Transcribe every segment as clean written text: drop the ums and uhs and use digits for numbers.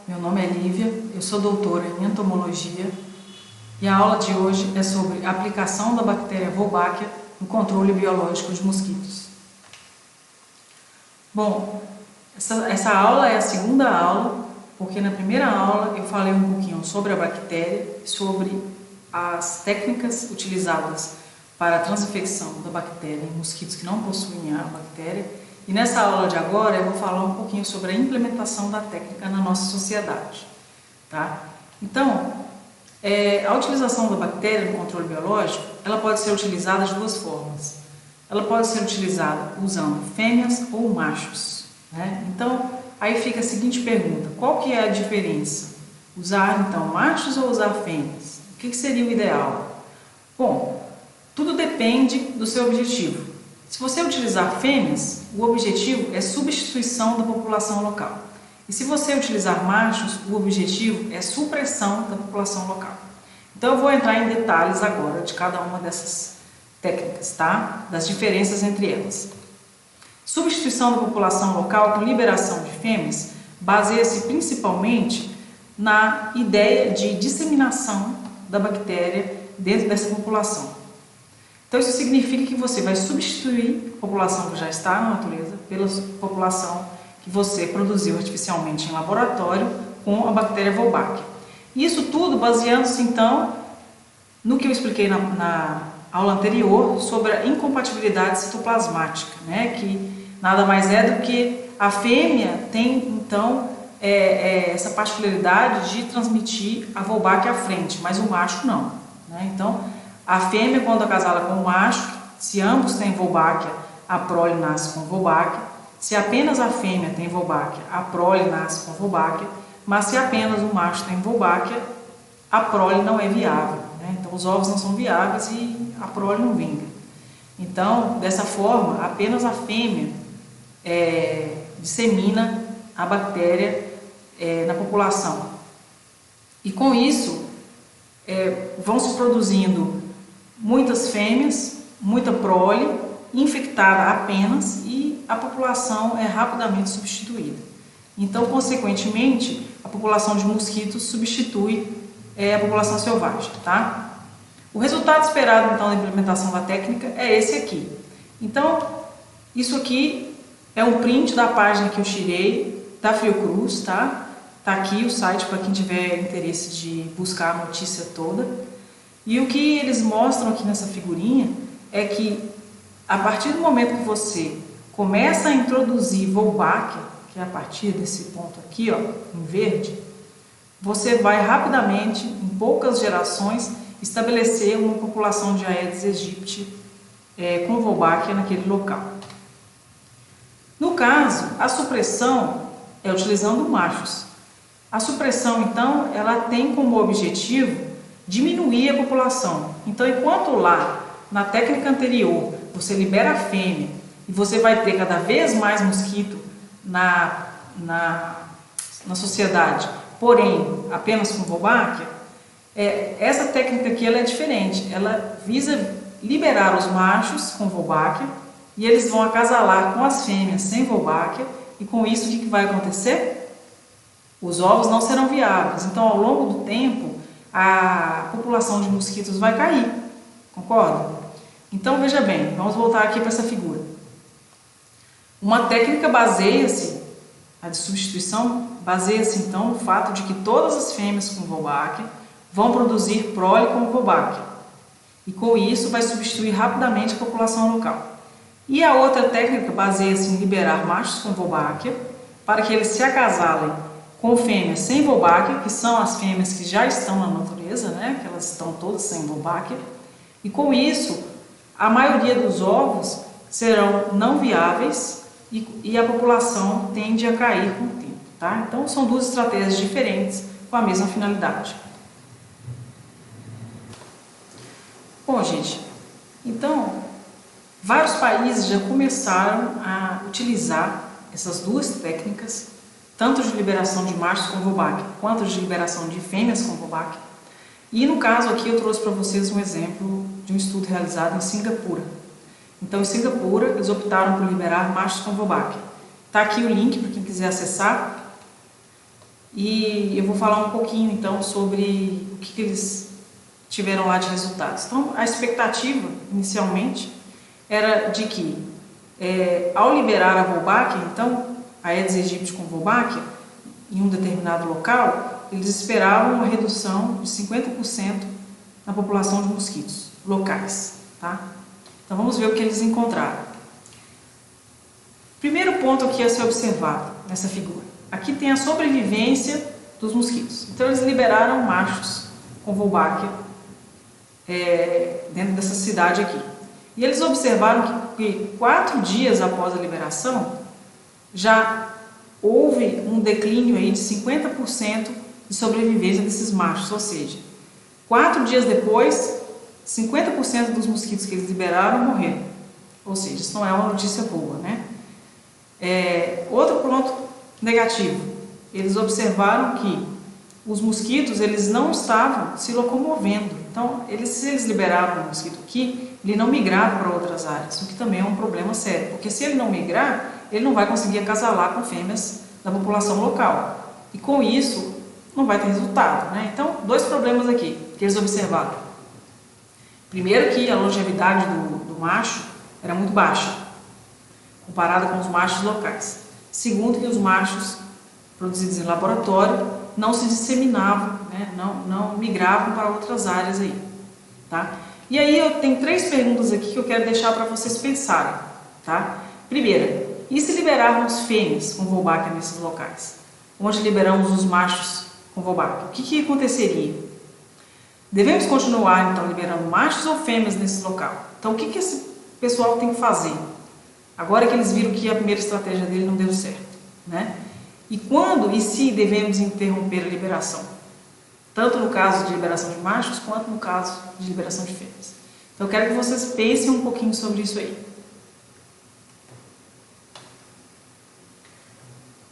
Meu nome é Lívia, eu sou doutora em entomologia e a aula de hoje é sobre a aplicação da bactéria Wolbachia no controle biológico de mosquitos. Bom, essa aula é a segunda aula, porque na primeira aula eu falei um pouquinho sobre a bactéria, sobre as técnicas utilizadas para a transinfecção da bactéria em mosquitos que não possuem a bactéria. E nessa aula de agora eu vou falar um pouquinho sobre a implementação da técnica na nossa sociedade. Tá? Então, a utilização da bactéria no controle biológico, ela pode ser utilizada de duas formas. Ela pode ser utilizada usando fêmeas ou machos. Né? Então, aí fica a seguinte pergunta: qual que é a diferença? Usar então machos ou usar fêmeas? O que seria o ideal? Bom, tudo depende do seu objetivo. Se você utilizar fêmeas, o objetivo é substituição da população local. E se você utilizar machos, o objetivo é supressão da população local. Então eu vou entrar em detalhes agora de cada uma dessas técnicas, tá? Das diferenças entre elas. Substituição da população local com liberação de fêmeas baseia-se principalmente na ideia de disseminação da bactéria dentro dessa população. Então isso significa que você vai substituir a população que já está na natureza pela população que você produziu artificialmente em laboratório com a bactéria Wolbachia. Isso tudo baseando-se então no que eu expliquei na aula anterior sobre a incompatibilidade citoplasmática, né? Que nada mais é do que a fêmea tem então essa particularidade de transmitir a Wolbachia à frente, mas o macho não. Né? Então, a fêmea, quando acasala com o macho, se ambos têm Wolbachia, a prole nasce com Wolbachia. Se apenas a fêmea tem Wolbachia, a prole nasce com Wolbachia. Mas se apenas o macho tem Wolbachia, a prole não é viável. Né? Então, os ovos não são viáveis e a prole não vinga. Então, dessa forma, apenas a fêmea dissemina a bactéria na população. E com isso, vão se produzindo muitas fêmeas, muita prole, infectada apenas, e a população é rapidamente substituída. Então, consequentemente, a população de mosquitos substitui a população selvagem. Tá? O resultado esperado, então, da implementação da técnica é esse aqui. Então, isso aqui é um print da página que eu tirei da Fiocruz, tá? Tá aqui o site para quem tiver interesse de buscar a notícia toda. E o que eles mostram aqui nessa figurinha é que a partir do momento que você começa a introduzir Wolbachia, que é a partir desse ponto aqui, ó, em verde, você vai rapidamente, em poucas gerações, estabelecer uma população de Aedes aegypti com Wolbachia naquele local. No caso, a supressão é utilizando machos. A supressão, então, ela tem como objetivo diminuir a população. Então, enquanto lá, na técnica anterior, você libera a fêmea e você vai ter cada vez mais mosquito na sociedade, porém, apenas com Wolbachia, essa técnica aqui ela é diferente. Ela visa liberar os machos com Wolbachia e eles vão acasalar com as fêmeas sem Wolbachia e com isso o que vai acontecer? Os ovos não serão viáveis. Então, ao longo do tempo, a população de mosquitos vai cair, concorda? Então, veja bem, vamos voltar aqui para essa figura. Uma técnica baseia-se, a de substituição, baseia-se então no fato de que todas as fêmeas com Wolbachia vão produzir prole com Wolbachia, e com isso vai substituir rapidamente a população local. E a outra técnica baseia-se em liberar machos com Wolbachia, para que eles se acasalem com fêmeas sem Wolbachia, que são as fêmeas que já estão na natureza, né? Que elas estão todas sem Wolbachia, e com isso a maioria dos ovos serão não viáveis e a população tende a cair com o tempo. Tá? Então são duas estratégias diferentes com a mesma finalidade. Bom, gente, então vários países já começaram a utilizar essas duas técnicas, tanto de liberação de machos com Wolbachia, quanto de liberação de fêmeas com Wolbachia. E no caso aqui eu trouxe para vocês um exemplo de um estudo realizado em Singapura. Então, em Singapura, eles optaram por liberar machos com Wolbachia. Está aqui o link para quem quiser acessar. e eu vou falar um pouquinho então sobre o que eles tiveram lá de resultados. Então, a expectativa inicialmente era de que ao liberar a Wolbachia, então a Aedes aegypti com Wolbachia em um determinado local, eles esperavam uma redução de 50% na população de mosquitos locais, tá? Então vamos ver o que eles encontraram. Primeiro ponto aqui a ser observado nessa figura. Aqui tem a sobrevivência dos mosquitos. Então eles liberaram machos com Wolbachia dentro dessa cidade aqui. E eles observaram que 4 dias após a liberação já houve um declínio aí de 50% de sobrevivência desses machos, ou seja, 4 dias depois, 50% dos mosquitos que eles liberaram morreram. Ou seja, isso não é uma notícia boa, né? Outro ponto negativo, eles observaram que os mosquitos eles não estavam se locomovendo. Então, se eles liberavam o mosquito aqui, ele não migrava para outras áreas, o que também é um problema sério, porque se ele não migrar, ele não vai conseguir acasalar com fêmeas da população local. E com isso, não vai ter resultado, né? Então, 2 problemas aqui que eles observaram. Primeiro que a longevidade do macho era muito baixa, comparada com os machos locais. Segundo que os machos produzidos em laboratório não se disseminavam, né? não migravam para outras áreas aí, tá? E aí eu tenho 3 perguntas aqui que eu quero deixar para vocês pensarem, tá? Primeira, e se liberarmos fêmeas com Wolbachia nesses locais? Onde liberamos os machos com Wolbachia? O que aconteceria? Devemos continuar, então, liberando machos ou fêmeas nesse local? Então, o que esse pessoal tem que fazer? Agora que eles viram que a primeira estratégia dele não deu certo, né? E quando e se devemos interromper a liberação? Tanto no caso de liberação de machos, quanto no caso de liberação de fêmeas. Então, eu quero que vocês pensem um pouquinho sobre isso aí.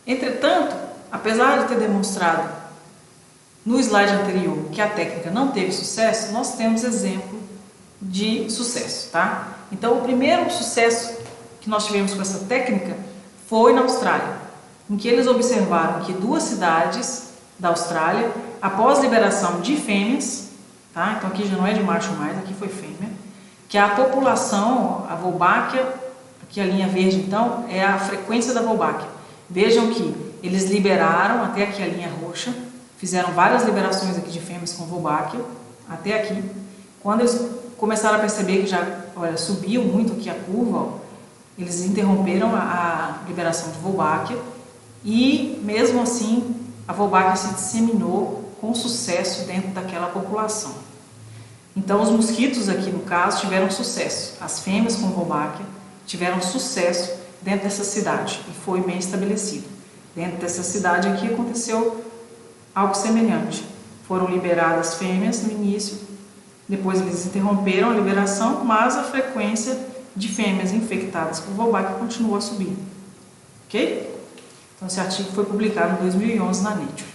Entretanto, apesar de ter demonstrado no slide anterior que a técnica não teve sucesso, nós temos exemplo de sucesso, tá? Então, o primeiro sucesso que nós tivemos com essa técnica foi na Austrália, em que eles observaram que 2 cidades da Austrália, após liberação de fêmeas, tá? Então aqui já não é de macho mais, aqui foi fêmea, que a população, a Wolbachia, aqui a linha verde então, é a frequência da Wolbachia. Vejam que eles liberaram, até aqui a linha roxa, fizeram várias liberações aqui de fêmeas com Wolbachia, até aqui. Quando eles começaram a perceber que já, olha, subiu muito aqui a curva, ó, eles interromperam a liberação de Wolbachia e, mesmo assim, a Wolbachia se disseminou com sucesso dentro daquela população. Então, os mosquitos aqui, no caso, tiveram sucesso. As fêmeas com Wolbachia tiveram sucesso dentro dessa cidade e foi bem estabelecido. Dentro dessa cidade aqui aconteceu algo semelhante. Foram liberadas fêmeas no início, depois eles interromperam a liberação, mas a frequência de fêmeas infectadas por Wolbachia continuou a subir. Ok? Então, esse artigo foi publicado em 2011 na Nature.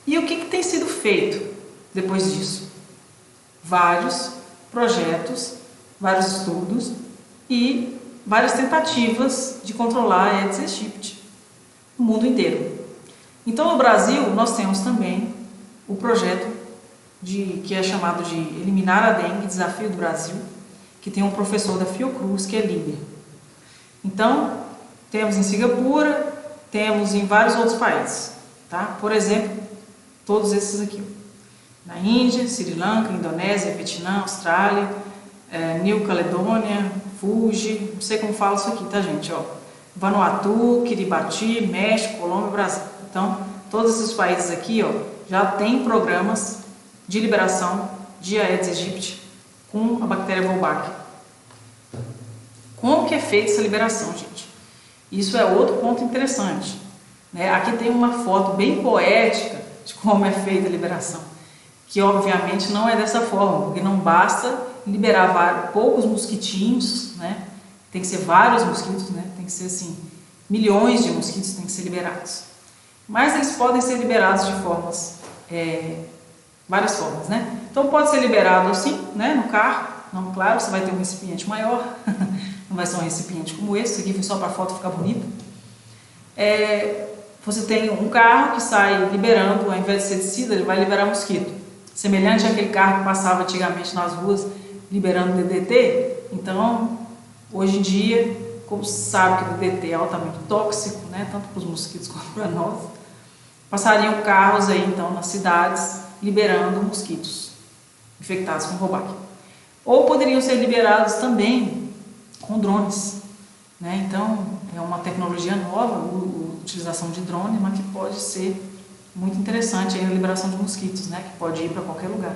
E o que tem sido feito depois disso? Vários projetos, vários estudos e várias tentativas de controlar a Aedes aegypti no mundo inteiro. Então, no Brasil, nós temos também o projeto que é chamado de Eliminar a Dengue, Desafio do Brasil, que tem um professor da Fiocruz, que é líder. Então, temos em Singapura, temos em vários outros países, tá? Por exemplo, todos esses aqui. Na Índia, Sri Lanka, Indonésia, Vietnã, Austrália, New Caledônia, Fuji, não sei como fala isso aqui, tá, gente? Ó, Vanuatu, Kiribati, México, Colômbia, Brasil. Então, todos esses países aqui, ó, já têm programas de liberação de Aedes aegypti com a bactéria Wolbachia. Como que é feita essa liberação, gente? Isso é outro ponto interessante, né? Aqui tem uma foto bem poética de como é feita a liberação, que obviamente não é dessa forma, porque não basta liberar poucos mosquitinhos, né? Tem que ser vários mosquitos, né? Tem que ser assim, milhões de mosquitos têm que ser liberados. Mas eles podem ser liberados de várias formas, né? Então pode ser liberado assim, né? No carro, não, claro, você vai ter um recipiente maior, não vai ser um recipiente como esse aqui foi só para a foto ficar bonita. você tem um carro que sai liberando, ao invés de inseticida, ele vai liberar mosquito. Semelhante àquele carro que passava antigamente nas ruas liberando DDT. Então, hoje em dia, como se sabe que o DDT é altamente tóxico, né, tanto para os mosquitos quanto para nós, passariam carros aí então nas cidades liberando mosquitos infectados com Wolbachia. Ou poderiam ser liberados também com drones, né? Então é uma tecnologia nova, a utilização de drone, mas que pode ser muito interessante aí a liberação de mosquitos, né? Que pode ir para qualquer lugar.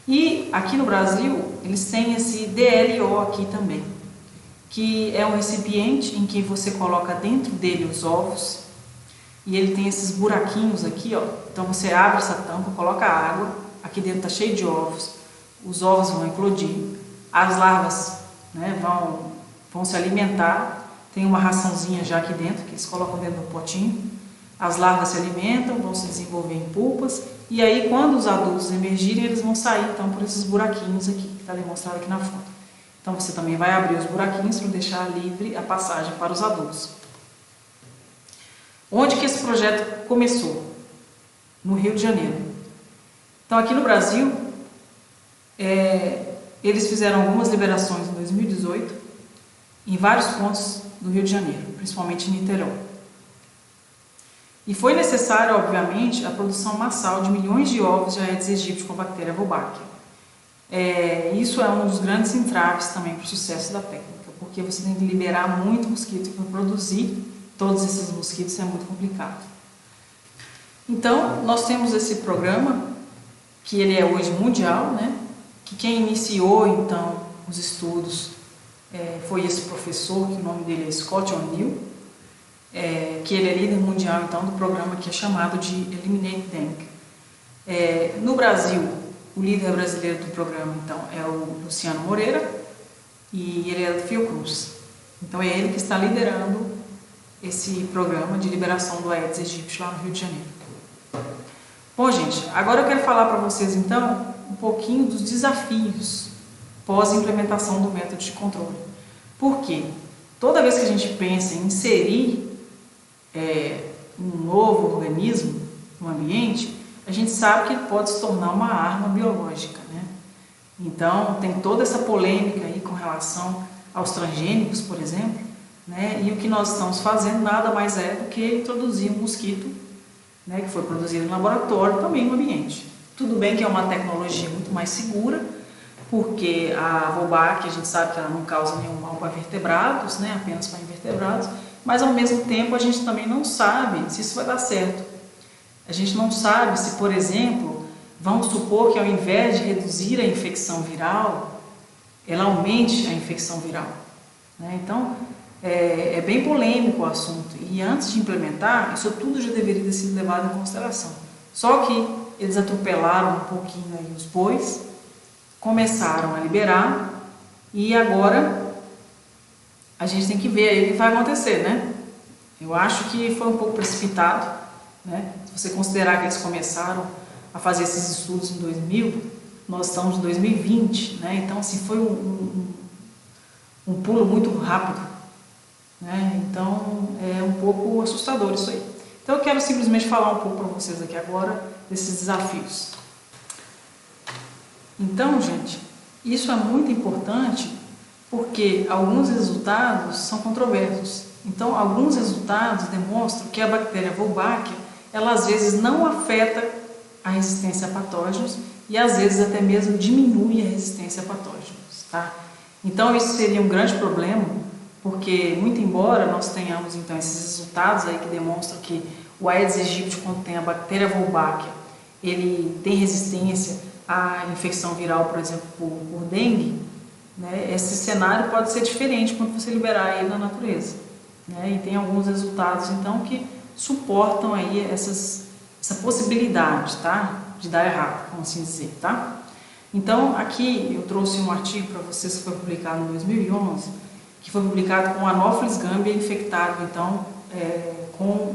E aqui no Brasil eles têm esse DLO aqui também, que é um recipiente em que você coloca dentro dele os ovos e ele tem esses buraquinhos aqui, ó. Então você abre essa tampa, coloca água, aqui dentro está cheio de ovos, os ovos vão eclodir, as larvas, né, vão se alimentar, tem uma raçãozinha já aqui dentro que eles colocam dentro do potinho, as larvas se alimentam, vão se desenvolver em pulpas e aí quando os adultos emergirem eles vão sair então por esses buraquinhos aqui que está demonstrado aqui na foto. Então você também vai abrir os buraquinhos para deixar livre a passagem para os adultos. Onde que esse projeto começou? No Rio de Janeiro. Então aqui no Brasil, eles fizeram algumas liberações em 2018 em vários pontos do Rio de Janeiro, principalmente em Niterói. E foi necessário, obviamente, a produção massal de milhões de ovos de Aedes aegypti com bactéria Wolbachia. Isso é um dos grandes entraves também para o sucesso da técnica, porque você tem que liberar muito mosquito para produzir todos esses mosquitos, é muito complicado. Então, nós temos esse programa, que ele é hoje mundial, né? Que quem iniciou, então, os estudos foi esse professor, que o nome dele é Scott O'Neill, que ele é líder mundial, então, do programa que é chamado de Eliminate Dengue. No Brasil, o líder brasileiro do programa, então, é o Luciano Moreira, e ele é do Fiocruz. Então, é ele que está liderando esse programa de liberação do Aedes aegypti lá no Rio de Janeiro. Bom, gente, agora eu quero falar para vocês, então, um pouquinho dos desafios pós-implementação do método de controle. Por quê? Toda vez que a gente pensa em inserir um novo organismo no ambiente, a gente sabe que ele pode se tornar uma arma biológica, né? Então, tem toda essa polêmica aí com relação aos transgênicos, por exemplo, né? E o que nós estamos fazendo nada mais é do que introduzir um mosquito, né, que foi produzido no laboratório, também no ambiente. Tudo bem que é uma tecnologia muito mais segura, porque a Wolbachia, a gente sabe que ela não causa nenhum mal para vertebrados, né, apenas para invertebrados, mas ao mesmo tempo a gente também não sabe se isso vai dar certo. A gente não sabe se, por exemplo, vamos supor que ao invés de reduzir a infecção viral, ela aumente a infecção viral, né? Então, é bem polêmico o assunto e antes de implementar, isso tudo já deveria ter sido levado em consideração. Só que eles atropelaram um pouquinho aí os bois, começaram a liberar e agora a gente tem que ver aí o que vai acontecer, né? Eu acho que foi um pouco precipitado, né? Se você considerar que eles começaram a fazer esses estudos em 2000, nós estamos em 2020, né? Então assim, foi um pulo muito rápido. Então é um pouco assustador isso aí. Então eu quero simplesmente falar um pouco para vocês aqui agora desses desafios. Então, gente, isso é muito importante porque alguns resultados são controversos. Então, alguns resultados demonstram que a bactéria Wolbachia, ela às vezes não afeta a resistência a patógenos e às vezes até mesmo diminui a resistência a patógenos, tá? Então isso seria um grande problema, porque muito embora nós tenhamos então esses resultados aí que demonstram que o Aedes aegypti, quando tem a bactéria Wolbachia, ele tem resistência à infecção viral, por exemplo, por dengue, né? Esse cenário pode ser diferente quando você liberar ele na natureza, né? E tem alguns resultados então que suportam aí essa possibilidade, tá? De dar errado, vamos assim dizer, tá? Então aqui eu trouxe um artigo para vocês que foi publicado em 2011, que foi publicado com Anopheles gambia infectado, então, com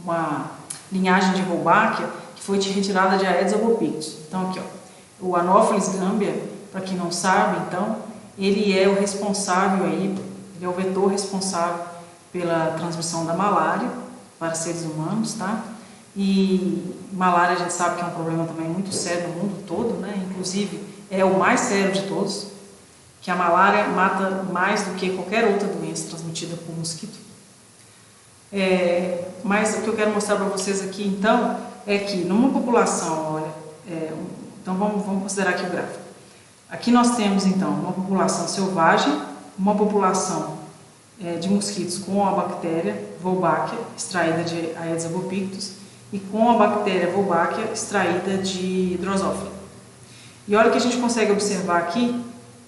uma linhagem de Wolbachia que foi retirada de Aedes albopictus. Então aqui, ó, o Anopheles gambia, para quem não sabe, então, ele é o responsável aí, ele é o vetor responsável pela transmissão da malária, para seres humanos, tá? E malária a gente sabe que é um problema também muito sério no mundo todo, né? Inclusive é o mais sério de todos, que a malária mata mais do que qualquer outra doença transmitida por mosquito. Mas o que eu quero mostrar para vocês aqui então é que numa população, olha, então vamos considerar aqui o gráfico. Aqui nós temos então uma população selvagem, uma população de mosquitos com a bactéria Wolbachia, extraída de Aedes albopictus, e com a bactéria Wolbachia, extraída de Drosophila. E olha que a gente consegue observar aqui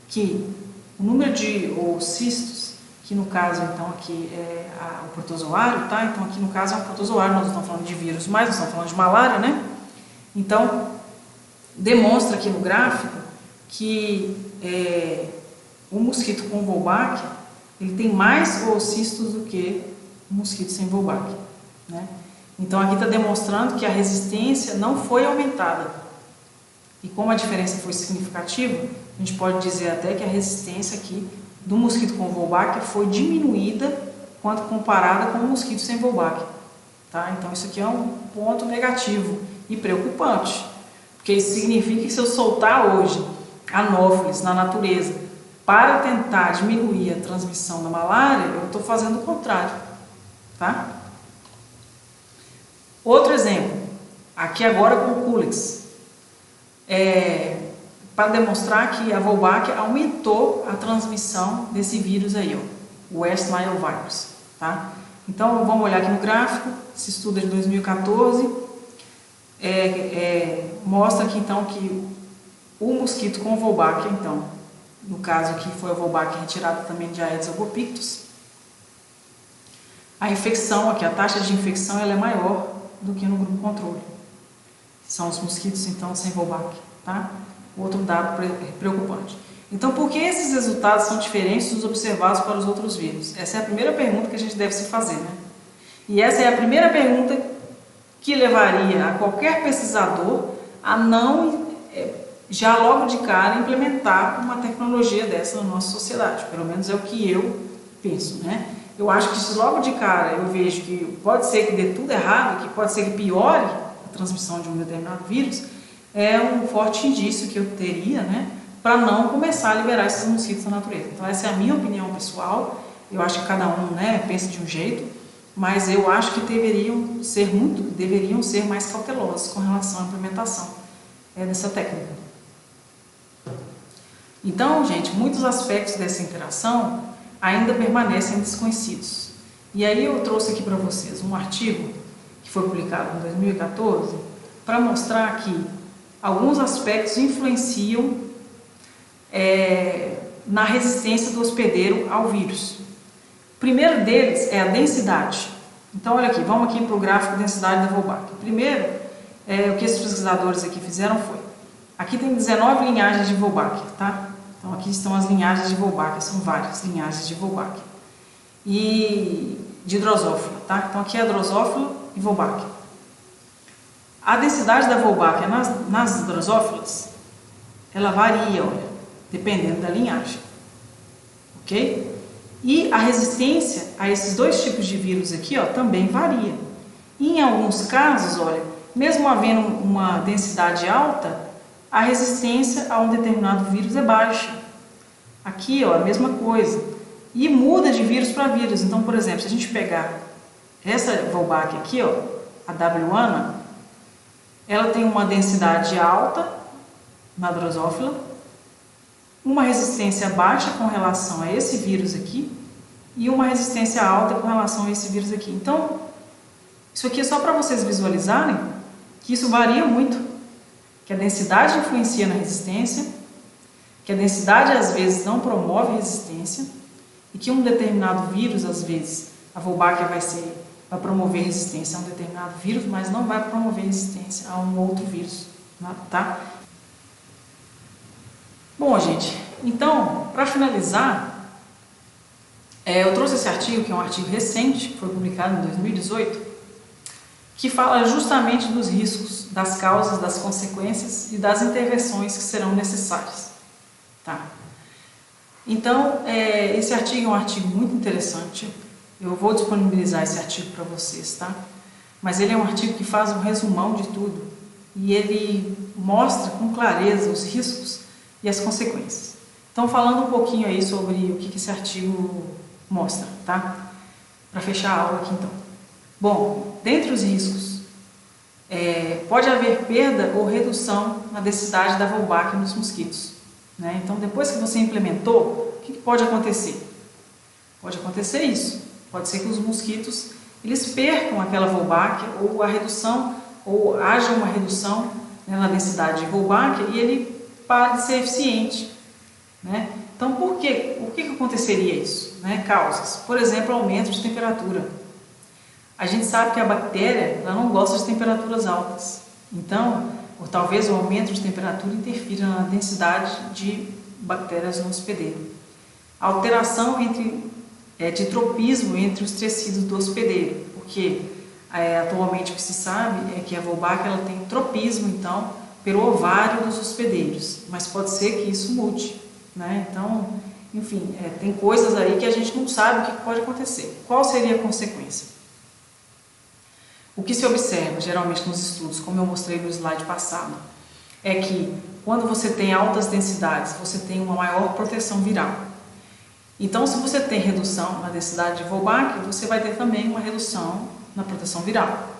que o número de oocistos, que no caso então aqui é o protozoário, tá? Então aqui no caso é um protozoário, nós não estamos falando de vírus, mas nós estamos falando de malária, né? Então demonstra aqui no gráfico que o mosquito com Wolbachia, ele tem mais oocistos do que o mosquito sem Wolbachia, né? Então aqui está demonstrando que a resistência não foi aumentada. E como a diferença foi significativa, a gente pode dizer até que a resistência aqui do mosquito com Wolbachia foi diminuída quando comparada com o mosquito sem Wolbachia, tá? Então isso aqui é um ponto negativo e preocupante, porque isso significa que se eu soltar hoje anófeles na natureza para tentar diminuir a transmissão da malária, eu estou fazendo o contrário, tá? Outro exemplo, aqui agora com o Culex, para demonstrar que a Wolbachia aumentou a transmissão desse vírus aí, ó, o West Nile Virus, tá? Então vamos olhar aqui no gráfico, esse estudo é de 2014, mostra aqui então que o mosquito com Wolbachia, então, no caso aqui foi a Wolbachia retirada também de Aedes albopictus, a infecção aqui, a taxa de infecção ela é maior do que no grupo controle. São os mosquitos então sem Wolbachia, tá? Outro dado preocupante. Então, por que esses resultados são diferentes dos observados para os outros vírus? Essa é a primeira pergunta que a gente deve se fazer, né? E essa é a primeira pergunta que levaria a qualquer pesquisador a não, já logo de cara, implementar uma tecnologia dessa na nossa sociedade. Pelo menos é o que eu penso, né? Eu acho que se logo de cara eu vejo que pode ser que dê tudo errado, que pode ser que piore a transmissão de um determinado vírus, é um forte indício que eu teria, né, para não começar a liberar esses mosquitos na natureza. Então essa é a minha opinião pessoal, eu acho que cada um, né, pensa de um jeito, mas eu acho que deveriam ser mais cautelosos com relação à implementação dessa técnica. Então, gente, muitos aspectos dessa interação ainda permanecem desconhecidos. E aí eu trouxe aqui para vocês um artigo que foi publicado em 2014 para mostrar que alguns aspectos influenciam na resistência do hospedeiro ao vírus. O primeiro deles é a densidade. Então olha aqui, vamos aqui para o gráfico de densidade da Wolbachia. Primeiro, o que esses pesquisadores aqui fizeram foi, aqui tem 19 linhagens de Wolbachia, tá? Então aqui estão as linhagens de Wolbachia, são várias linhagens de Wolbachia. E de Drosophila, tá? Então aqui é a Drosophila e Wolbachia. A densidade da Wolbachia nas Drosófilas, ela varia, olha, dependendo da linhagem, ok? E a resistência a esses dois tipos de vírus aqui, ó, também varia. E em alguns casos, olha, mesmo havendo uma densidade alta, a resistência a um determinado vírus é baixa. Aqui, ó, a mesma coisa. E muda de vírus para vírus. Então, por exemplo, se a gente pegar essa Wolbachia aqui, ó, a W-ana, ela tem uma densidade alta na Drosophila, uma resistência baixa com relação a esse vírus aqui e uma resistência alta com relação a esse vírus aqui. Então, isso aqui é só para vocês visualizarem que isso varia muito, que a densidade influencia na resistência, que a densidade às vezes não promove resistência e que um determinado vírus, às vezes, a Wolbachia vai promover resistência a um determinado vírus, mas não vai promover resistência a um outro vírus, tá? Bom, gente, então, para finalizar, eu trouxe esse artigo, que é um artigo recente, que foi publicado em 2018, que fala justamente dos riscos, das causas, das consequências e das intervenções que serão necessárias, tá? Então, esse artigo é um artigo muito interessante, Eu vou disponibilizar esse artigo para vocês, tá? Mas ele é um artigo que faz um resumão de tudo e ele mostra com clareza os riscos e as consequências. Então, falando um pouquinho aí sobre o que esse artigo mostra, tá? Para fechar a aula aqui, então. Bom, dentre os riscos, pode haver perda ou redução na densidade da Wolbachia nos mosquitos, né? Então, depois que você implementou, o que pode acontecer? Pode acontecer isso. Pode ser que os mosquitos eles percam aquela Wolbachia ou a redução, ou haja uma redução, né, na densidade de Wolbachia e ele para de ser eficiente, né? Então, por que aconteceria isso? Né? Causas. Por exemplo, aumento de temperatura. A gente sabe que a bactéria ela não gosta de temperaturas altas. Então, ou talvez o aumento de temperatura interfira na densidade de bactérias no hospedeiro. A alteração de tropismo entre os tecidos do hospedeiro, porque atualmente o que se sabe é que a Wolbachia ela tem tropismo, então, pelo ovário dos hospedeiros, mas pode ser que isso mude, né? Então, enfim, tem coisas aí que a gente não sabe o que pode acontecer. Qual seria a consequência? O que se observa, geralmente nos estudos, como eu mostrei no slide passado, é que quando você tem altas densidades, você tem uma maior proteção viral. Então, se você tem redução na densidade de Wolbachia, você vai ter também uma redução na proteção viral,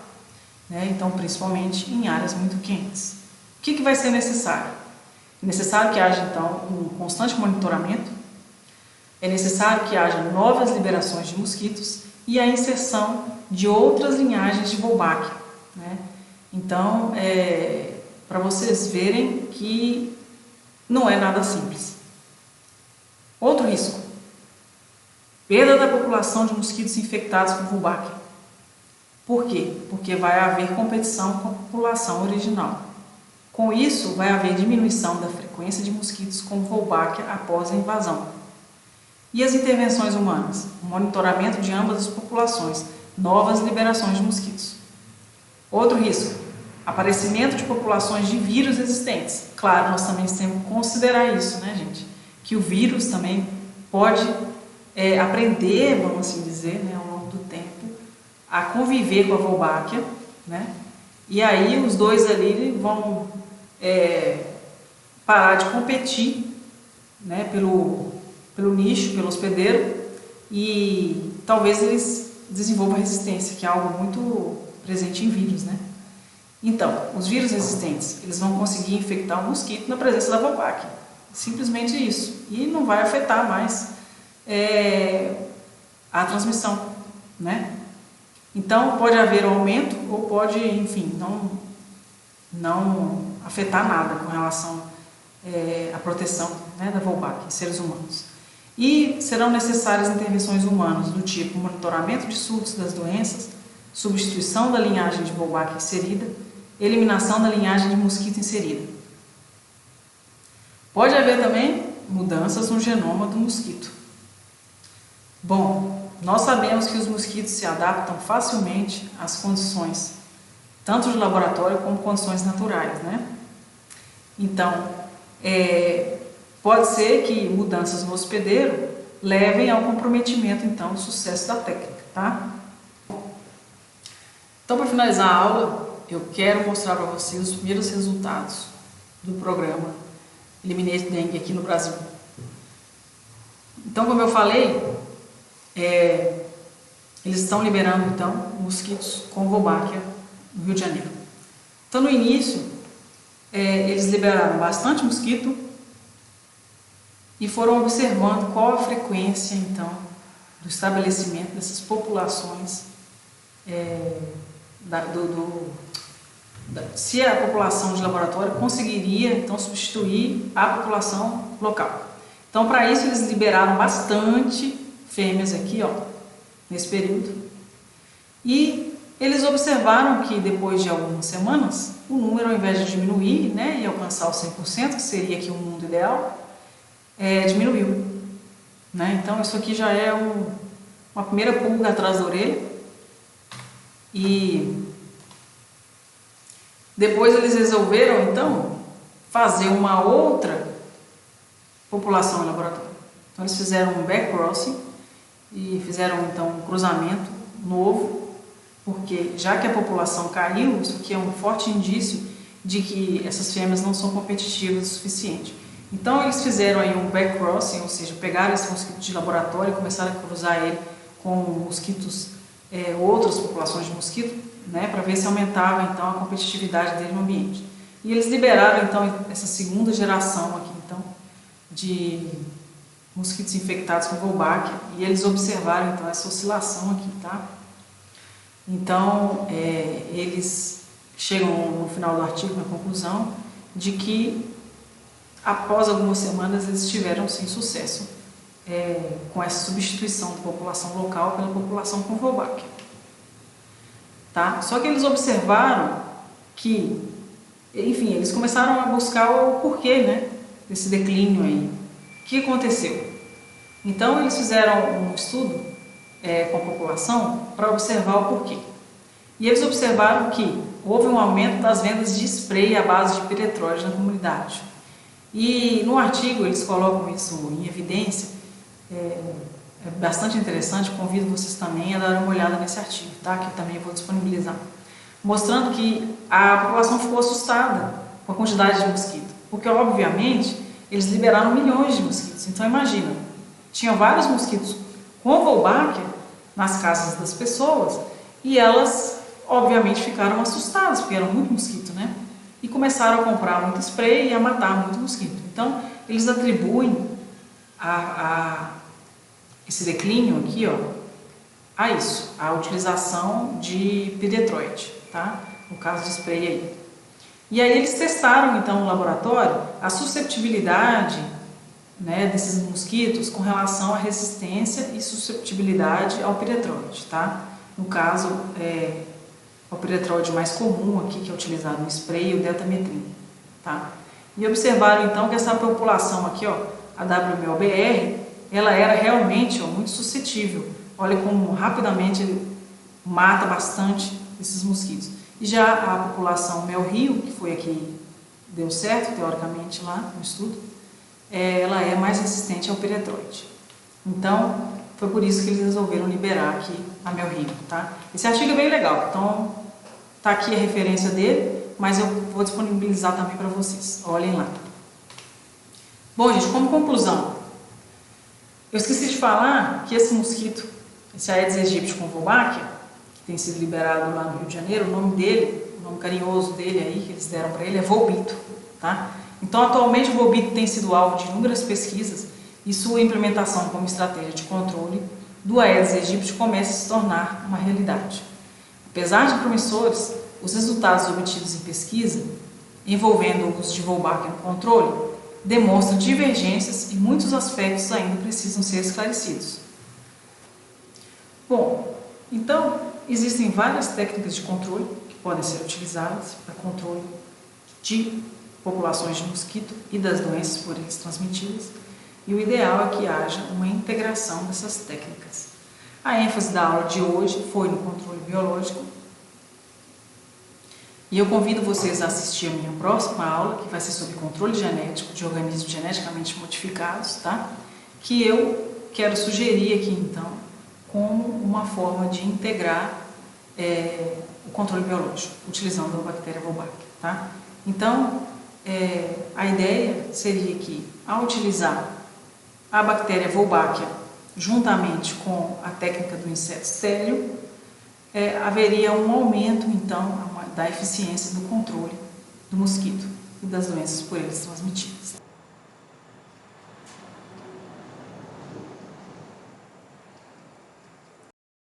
né? Então, principalmente em áreas muito quentes. O que vai ser necessário? É necessário que haja, então, um constante monitoramento, é necessário que haja novas liberações de mosquitos e a inserção de outras linhagens de Wolbachia, né? Então, para vocês verem que não é nada simples. Outro risco. Perda da população de mosquitos infectados com Wolbachia. Por quê? Porque vai haver competição com a população original. Com isso, vai haver diminuição da frequência de mosquitos com Wolbachia após a invasão. E as intervenções humanas? O monitoramento de ambas as populações, novas liberações de mosquitos. Outro risco, aparecimento de populações de vírus existentes. Claro, nós também temos que considerar isso, né, gente? Que o vírus também pode aprender, vamos assim dizer, né, ao longo do tempo, a conviver com a Wolbachia, né? E aí os dois ali vão parar de competir, né, pelo nicho, pelo hospedeiro, e talvez eles desenvolvam resistência, que é algo muito presente em vírus, né? Então, os vírus resistentes, eles vão conseguir infectar o mosquito na presença da Wolbachia. Simplesmente isso. E não vai afetar mais a transmissão, né? Então, pode haver um aumento ou pode, enfim, não afetar nada com relação à proteção, né, da Wolbachia em seres humanos. E serão necessárias intervenções humanas do tipo monitoramento de surtos das doenças, substituição da linhagem de Wolbachia inserida, eliminação da linhagem de mosquito inserida. Pode haver também mudanças no genoma do mosquito. Bom, nós sabemos que os mosquitos se adaptam facilmente às condições, tanto de laboratório como condições naturais, né? Então, pode ser que mudanças no hospedeiro levem ao comprometimento, então, do sucesso da técnica, tá? Então, para finalizar a aula, eu quero mostrar para vocês os primeiros resultados do programa Eliminate Dengue aqui no Brasil. Então, como eu falei, eles estão liberando, então, mosquitos com Wolbachia no Rio de Janeiro. Então, no início, eles liberaram bastante mosquito e foram observando qual a frequência, então, do estabelecimento dessas populações, se a população de laboratório conseguiria, então, substituir a população local. Então, para isso, eles liberaram bastante fêmeas aqui, ó, nesse período. E eles observaram que depois de algumas semanas, o número, ao invés de diminuir, né, e alcançar o 100%, que seria aqui o mundo ideal, diminuiu, né? Então, isso aqui já é uma primeira pulga atrás da orelha. E depois eles resolveram, então, fazer uma outra população em laboratório. Então, eles fizeram um backcrossing e fizeram então um cruzamento novo, porque já que a população caiu, isso aqui é um forte indício de que essas fêmeas não são competitivas o suficiente. Então eles fizeram aí um backcrossing, ou seja, pegaram esse mosquito de laboratório e começaram a cruzar ele com mosquitos, outras populações de mosquito, né, para ver se aumentava então a competitividade dele no ambiente. E eles liberaram então essa segunda geração aqui então de mosquitos infectados com Wolbachia, e eles observaram então essa oscilação aqui, tá? Então eles chegam no final do artigo na conclusão de que após algumas semanas eles tiveram sim sucesso com essa substituição da população local pela população com Wolbachia, tá? Só que eles observaram que, enfim, eles começaram a buscar o porquê, né, desse declínio aí. O que aconteceu? Então eles fizeram um estudo com a população para observar o porquê. E eles observaram que houve um aumento das vendas de spray à base de piretroide na comunidade. E no artigo eles colocam isso em evidência, é bastante interessante, convido vocês também a dar uma olhada nesse artigo, tá? Que eu também vou disponibilizar. Mostrando que a população ficou assustada com a quantidade de mosquito, porque obviamente eles liberaram milhões de mosquitos. Então imagina, tinha vários mosquitos com Wolbachia nas casas das pessoas e elas obviamente ficaram assustadas, porque era muito mosquito, né? E começaram a comprar muito spray e a matar muito mosquito. Então eles atribuem esse declínio aqui, ó, a isso, a utilização de piretroide, tá? No caso de spray aí. E aí eles testaram então no laboratório a susceptibilidade, né, desses mosquitos com relação à resistência e susceptibilidade ao piretroide, tá? No caso, o piretroide mais comum aqui, que é utilizado no spray, o deltametrin, tá? E observaram então que essa população aqui, ó, a WMOBR, ela era realmente, ó, muito suscetível. Olha como rapidamente ele mata bastante esses mosquitos. E já a população Mel-Rio, que foi a que deu certo, teoricamente, lá no estudo, ela é mais resistente ao piretroide. Então, foi por isso que eles resolveram liberar aqui a Mel-Rio, tá? Esse artigo é bem legal, então tá aqui a referência dele, mas eu vou disponibilizar também para vocês. Olhem lá. Bom, gente, como conclusão, eu esqueci de falar que esse mosquito, esse Aedes aegypti com Wolbachia, que tem sido liberado lá no Rio de Janeiro, o nome dele, o nome carinhoso dele aí, que eles deram para ele, é Volbito, tá? Então, atualmente o Volbito tem sido alvo de inúmeras pesquisas e sua implementação como estratégia de controle do Aedes aegypti começa a se tornar uma realidade. Apesar de promissores, os resultados obtidos em pesquisa, envolvendo o uso de Wolbachia no controle, demonstram divergências e muitos aspectos ainda precisam ser esclarecidos. Bom, então, existem várias técnicas de controle que podem ser utilizadas para controle de populações de mosquito e das doenças por eles transmitidas, e o ideal é que haja uma integração dessas técnicas. A ênfase da aula de hoje foi no controle biológico, e eu convido vocês a assistir a minha próxima aula, que vai ser sobre controle genético de organismos geneticamente modificados, tá? Que eu quero sugerir aqui, então, como uma forma de integrar o controle biológico, utilizando a bactéria Wolbachia, tá? Então, a ideia seria que, ao utilizar a bactéria Wolbachia juntamente com a técnica do inseto stélio, haveria um aumento, então, da eficiência do controle do mosquito e das doenças por eles transmitidas.